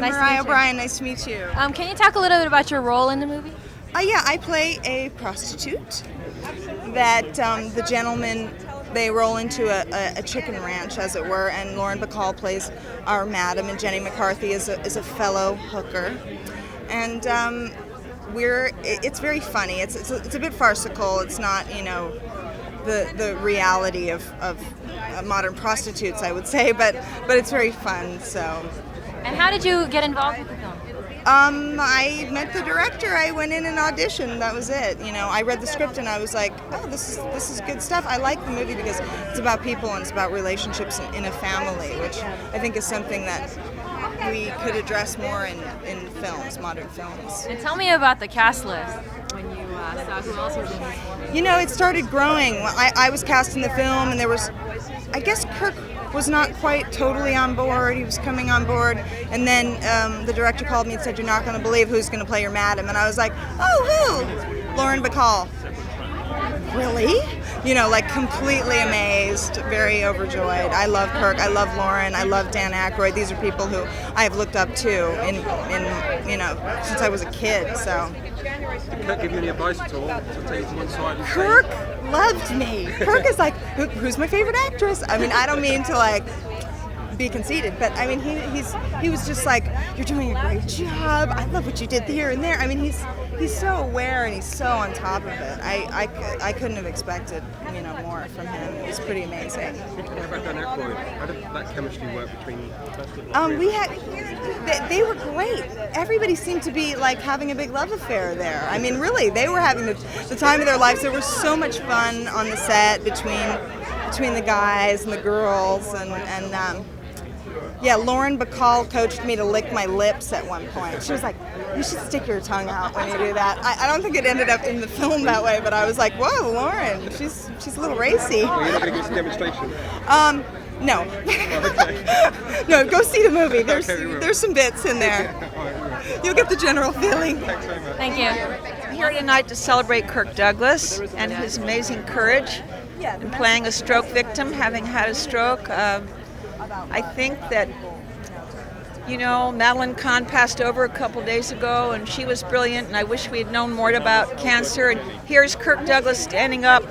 Nice Mariah O'Brien. Nice to meet you. Can you talk a little bit about your role in the movie? Yeah, I play a prostitute that the gentlemen, they roll into a chicken ranch, as it were, and Lauren Bacall plays our madam, and Jenny McCarthy is a fellow hooker. And it's very funny. It's a bit farcical. It's not, the reality of modern prostitutes, I would say, but it's very fun. So. And how did you get involved with the film? I met the director. I went in and auditioned. That was it. I read the script and I was like, oh, this is good stuff. I like the movie because it's about people and it's about relationships in a family, which I think is something that we could address more in films, modern films. And tell me about the cast list when you saw who else was in this movie. It started growing. I was cast in the film, and there was, I guess Kirk was not quite totally on board. He was coming on board, and then the director called me and said, "You're not going to believe who's going to play your madam." And I was like, "Oh, who?" Lauren Bacall. Really? Completely amazed, very overjoyed. I love Kirk. I love Lauren. I love Dan Aykroyd. These are people who I have looked up to in since I was a kid. So. Did Kirk give you any advice at all to take to one side? And Kirk loved me. Kirk is like, who's my favorite actress? I mean, I don't mean to be conceited, but I mean, he was just like, you're doing a great job. I love what you did here and there. I mean, he's so aware and he's so on top of it. I couldn't have expected more from him. It was pretty amazing. What about Dan Aykroyd? How did that chemistry work between they were great. Everybody seemed to be having a big love affair there. I mean, really, they were having the time of their lives. There was so much fun on the set between the guys and the girls and Lauren Bacall coached me to lick my lips at one point. She was like, "You should stick your tongue out when you do that." I don't think it ended up in the film that way, but I was like, "Whoa, Lauren, she's a little racy." Well, you're not going to give us a demonstration? No. No, go see the movie. There's some bits in there. You'll get the general feeling. Thanks very much. Thank you. I'm here tonight to celebrate Kirk Douglas and his amazing courage in playing a stroke victim, having had a stroke. I think that, Madeline Kahn passed over a couple days ago, and she was brilliant, and I wish we had known more about cancer. And here's Kirk Douglas standing up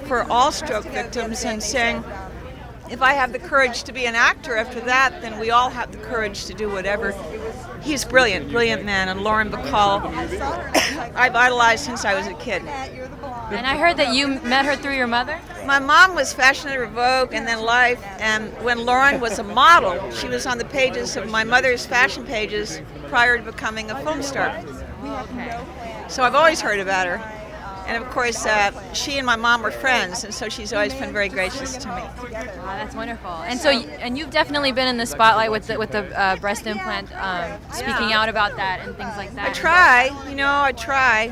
for all stroke victims and saying, if I have the courage to be an actor after that, then we all have the courage to do whatever. He's brilliant, brilliant man, and Lauren Bacall, I've idolized since I was a kid. And I heard that you met her through your mother? My mom was fashion editor of Vogue and then Life, and when Lauren was a model, she was on the pages of my mother's fashion pages prior to becoming a film star. Okay. So I've always heard about her. And of course, she and my mom were friends, and so she's always been very gracious to me. Wow, that's wonderful. And so, and you've definitely been in the spotlight with the breast implant, speaking out about that and things like that. I try.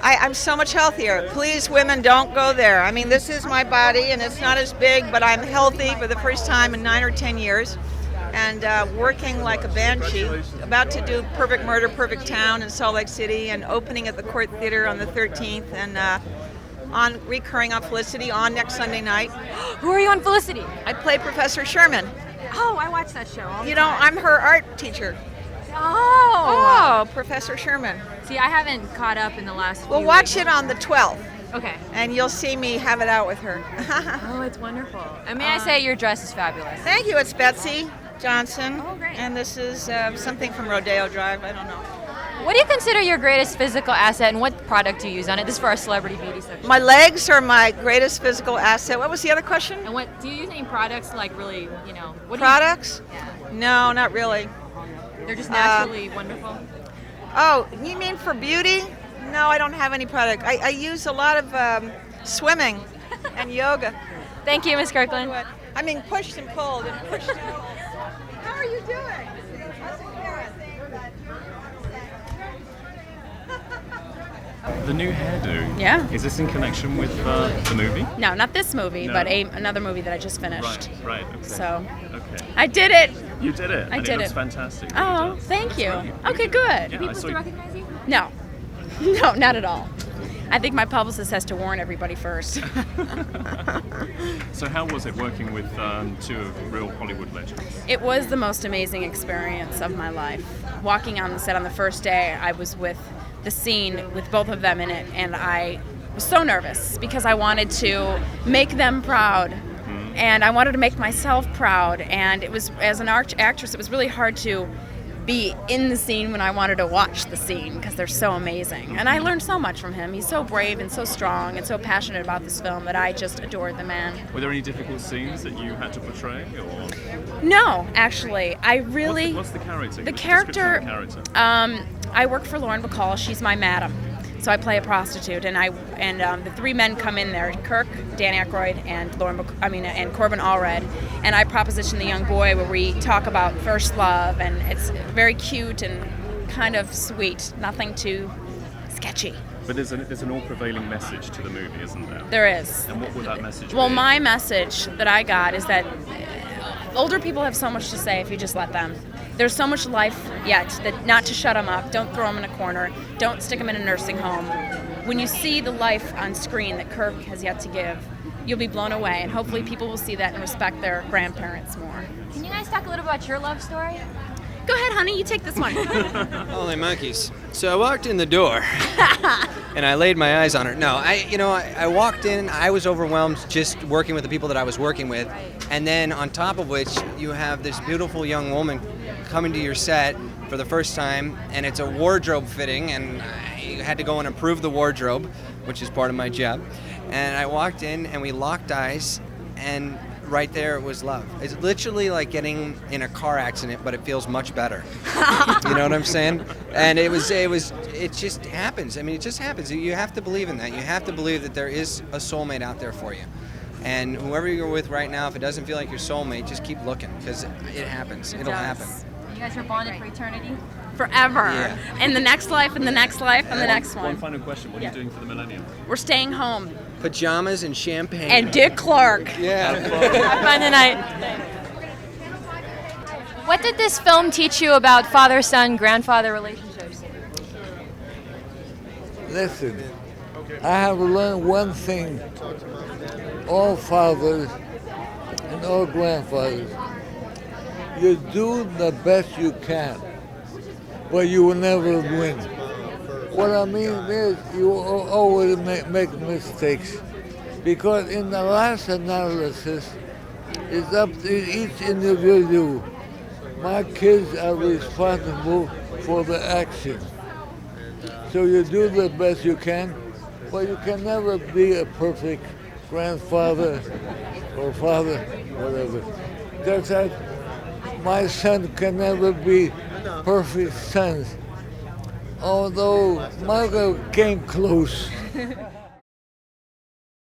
I'm so much healthier. Please, women, don't go there. I mean, this is my body, and it's not as big, but I'm healthy for the first time in 9 or 10 years, and working like a banshee, about to do Perfect Murder, Perfect Town in Salt Lake City, and opening at the Court Theater on the 13th, and on recurring on Felicity on next Sunday night. Who are you on Felicity? I play Professor Sherman. Oh, I watch that show all the time. I'm her art teacher. Oh, Professor Sherman. See, I haven't caught up in the last few Well, watch weeks. it on the 12th. Okay. And you'll see me have it out with her. Oh, it's wonderful. And may I say your dress is fabulous. Thank you. It's Betsy Johnson. Oh, great. And this is something from Rodeo Drive. I don't know. What do you consider your greatest physical asset, and what product do you use on it? This is for our celebrity beauty section. My legs are my greatest physical asset. What was the other question? And what do you use any products really, what Products? Do you, yeah. No, not really. They're just naturally wonderful. Oh, you mean for beauty? No, I don't have any product. I use a lot of swimming and yoga. Thank you, Ms. Kirkland. I mean, pushed and pulled and pushed and pulled. How are you doing? The new hairdo. Yeah. Is this in connection with the movie? No, not this movie, No. but another movie that I just finished. Right. Okay. So Okay. I did it. You did it. I and did it looks it. fantastic. Oh, It does. thank Looks you. really Okay, good. Yeah, I saw you. recognize you? No, no, not at all. I think my publicist has to warn everybody first. So how was it working with two of real Hollywood legends? It was the most amazing experience of my life. Walking on the set on the first day, I was with the scene with both of them in it, and I was so nervous because I wanted to make them proud. And I wanted to make myself proud, and it was, as an actress, it was really hard to be in the scene when I wanted to watch the scene because they're so amazing. And I learned so much from him. He's so brave and so strong and so passionate about this film that I just adored the man. Were there any difficult scenes that you had to portray, or No, actually, I really... What's the character? The Give us a character, description of the character. I work for Lauren Bacall. She's my madam. So I play a prostitute, and the three men come in there: Kirk, Dan Aykroyd, and and Corbin Allred. And I proposition the young boy where we talk about first love, and it's very cute and kind of sweet, nothing too sketchy. But there's an all-prevailing message to the movie, isn't there? There is. And what would that message Well, be? my message that I got is that older people have so much to say if you just let them. There's so much life yet that not to shut them up. Don't throw them in a corner. Don't stick them in a nursing home. When you see the life on screen that Kirk has yet to give, you'll be blown away, and hopefully people will see that and respect their grandparents more. Can you guys talk a little about your love story? Go ahead, honey. You take this one. Holy monkeys. So I walked in the door and I laid my eyes on her. No, I walked in, I was overwhelmed just working with the people that I was working with. And then on top of which, you have this beautiful young woman coming to your set for the first time, and it's a wardrobe fitting, and I had to go and approve the wardrobe, which is part of my job. And I walked in and we locked eyes, and right there it was love. It's literally like getting in a car accident, but it feels much better. You know what I'm saying? And it just happens. I mean, it just happens. You have to believe in that. You have to believe that there is a soulmate out there for you. And whoever you're with right now, if it doesn't feel like your soulmate, just keep looking, because it happens. It'll happen. You guys are bonded for eternity? Forever. Yeah. And the next life, and the next life, and the next One one. final question. What are you doing for the millennium? We're staying home. Pajamas and champagne. And Dick Clark. Yeah. Have fun tonight. What did this film teach you about father-son, grandfather relationships? Listen, I have learned one thing. All fathers and all grandfathers, you do the best you can, but you will never win. What I mean is you will always make mistakes, because in the last analysis, it's up to each individual. My kids are responsible for the action. So you do the best you can, but you can never be a perfect grandfather or father, whatever. Just as my son can never be perfect sons, although Michael came close.